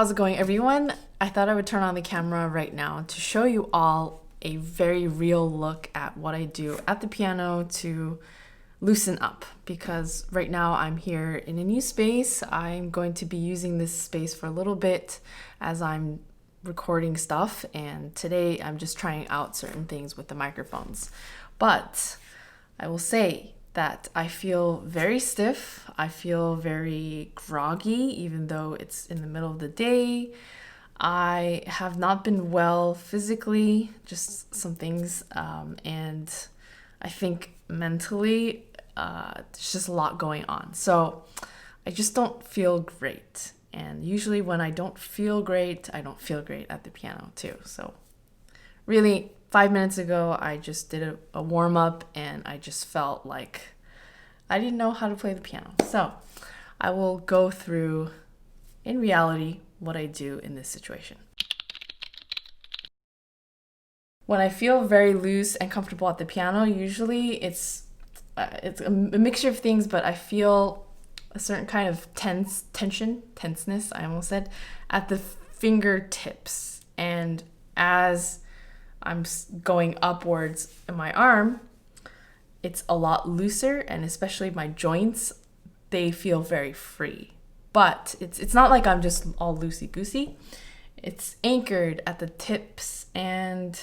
How's it going, everyone? I thought I would turn on the camera right now to show you all a very real look at what I do at the piano to loosen up, because right now I'm here in a new space. I'm going to be using this space for a little bit as I'm recording stuff, and today I'm just trying out certain things with the microphones. But I will say that I feel very stiff. I feel very groggy, even though it's in the middle of the day. I have not been well physically, just some things. And I think mentally, there's just a lot going on. So I just don't feel great. And usually when I don't feel great, I don't feel great at the piano too. So really, 5 minutes ago, I just did a warm up and I just felt like I didn't know how to play the piano. So I will go through, in reality, what I do in this situation. When I feel very loose and comfortable at the piano, usually it's a mixture of things, but I feel a certain kind of tenseness, I almost said, at the fingertips. And as I'm going upwards in my arm, it's a lot looser, and especially my joints, they feel very free. But it's not like I'm just all loosey-goosey. It's anchored at the tips and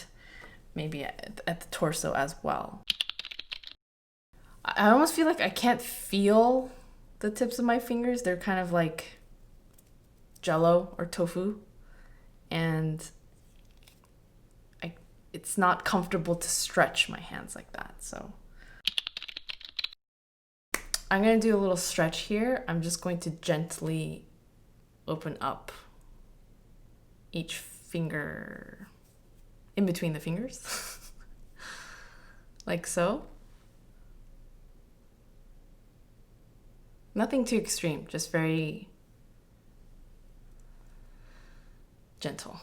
maybe at the torso as well. I almost feel like I can't feel the tips of my fingers. They're kind of like jello or tofu, and it's not comfortable to stretch my hands like that. So I'm going to do a little stretch here. I'm just going to gently open up each finger in between the fingers, like so. Nothing too extreme, just very gentle.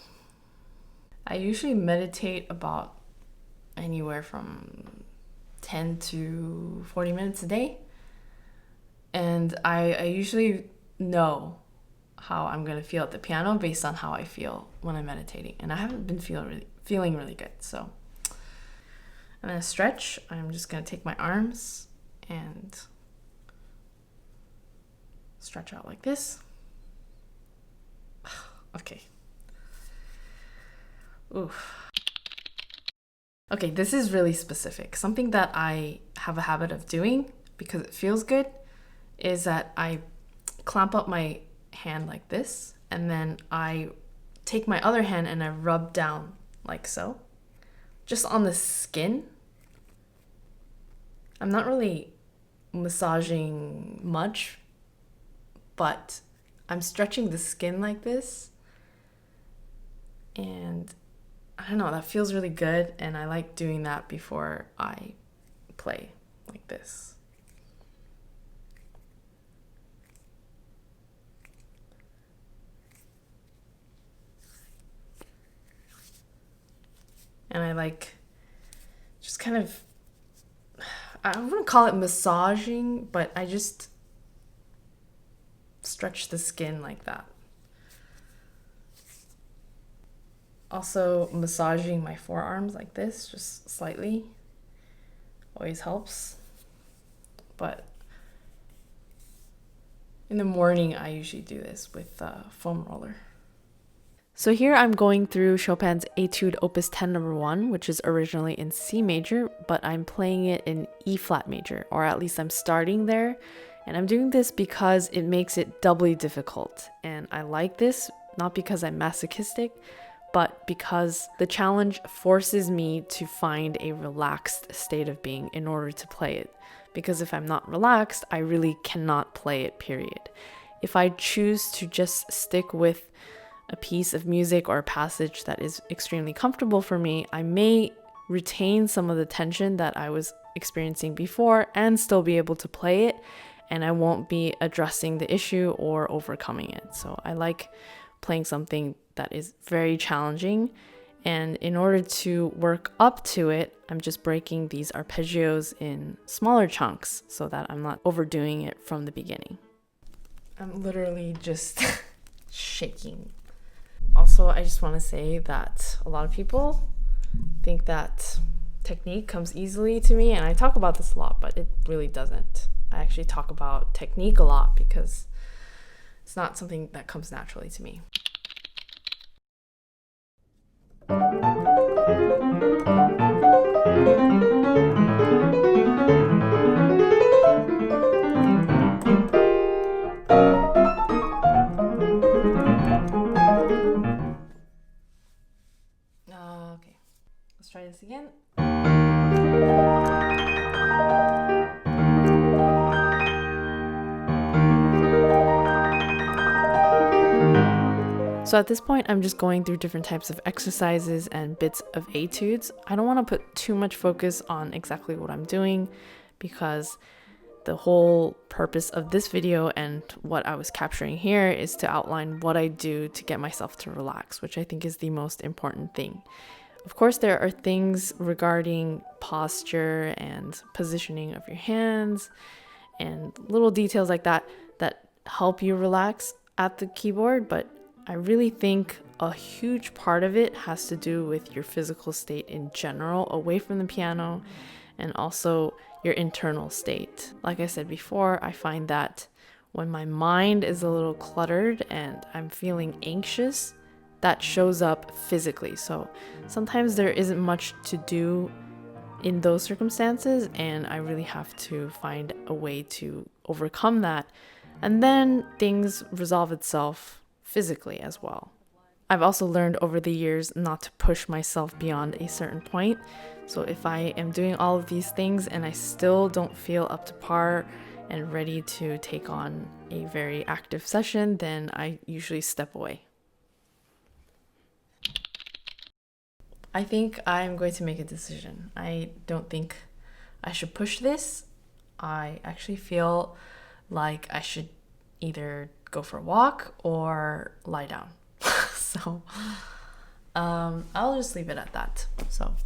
I usually meditate about anywhere from 10 to 40 minutes a day. And I usually know how I'm going to feel at the piano based on how I feel when I'm meditating. And I haven't been feeling really good. So I'm going to stretch. I'm just going to take my arms and stretch out like this. Okay. Oof. Okay, this is really specific. Something that I have a habit of doing because it feels good is that I clamp up my hand like this, and then I take my other hand and I rub down like so, just on the skin. I'm not really massaging much, but I'm stretching the skin like this, and I don't know, that feels really good, and I like doing that before I play like this. And I like just kind of, I wouldn't call it massaging, but I just stretch the skin like that. Also massaging my forearms like this, just slightly, always helps. But in the morning, I usually do this with a foam roller. So here I'm going through Chopin's Etude Opus 10 No. 1, which is originally in C major, but I'm playing it in E flat major, or at least I'm starting there. And I'm doing this because it makes it doubly difficult. And I like this, not because I'm masochistic, but because the challenge forces me to find a relaxed state of being in order to play it. Because if I'm not relaxed, I really cannot play it, period. If I choose to just stick with a piece of music or a passage that is extremely comfortable for me, I may retain some of the tension that I was experiencing before and still be able to play it, and I won't be addressing the issue or overcoming it. So I like playing something that is very challenging, and in order to work up to it, I'm just breaking these arpeggios in smaller chunks so that I'm not overdoing it from the beginning. I'm literally just shaking Also, I just want to say that a lot of people think that technique comes easily to me, and I talk about this a lot, but it really doesn't. I actually talk about technique a lot because it's not something that comes naturally to me. Okay, let's try this again. So at this point, I'm just going through different types of exercises and bits of etudes. I don't want to put too much focus on exactly what I'm doing because the whole purpose of this video and what I was capturing here is to outline what I do to get myself to relax, which I think is the most important thing. Of course, there are things regarding posture and positioning of your hands and little details like that that help you relax at the keyboard, but I really think a huge part of it has to do with your physical state in general, away from the piano, and also your internal state. Like I said before, I find that when my mind is a little cluttered and I'm feeling anxious, that shows up physically. So sometimes there isn't much to do in those circumstances, and I really have to find a way to overcome that. And then things resolve itself physically as well. I've also learned over the years not to push myself beyond a certain point. So if I am doing all of these things and I still don't feel up to par and ready to take on a very active session, then I usually step away. I think I'm going to make a decision. I don't think I should push this. I actually feel like I should either go for a walk or lie down. So I'll just leave it at that. So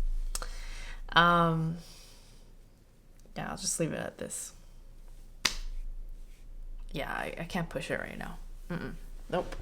yeah, I'll just leave it at this. Yeah, I can't push it right now. Nope.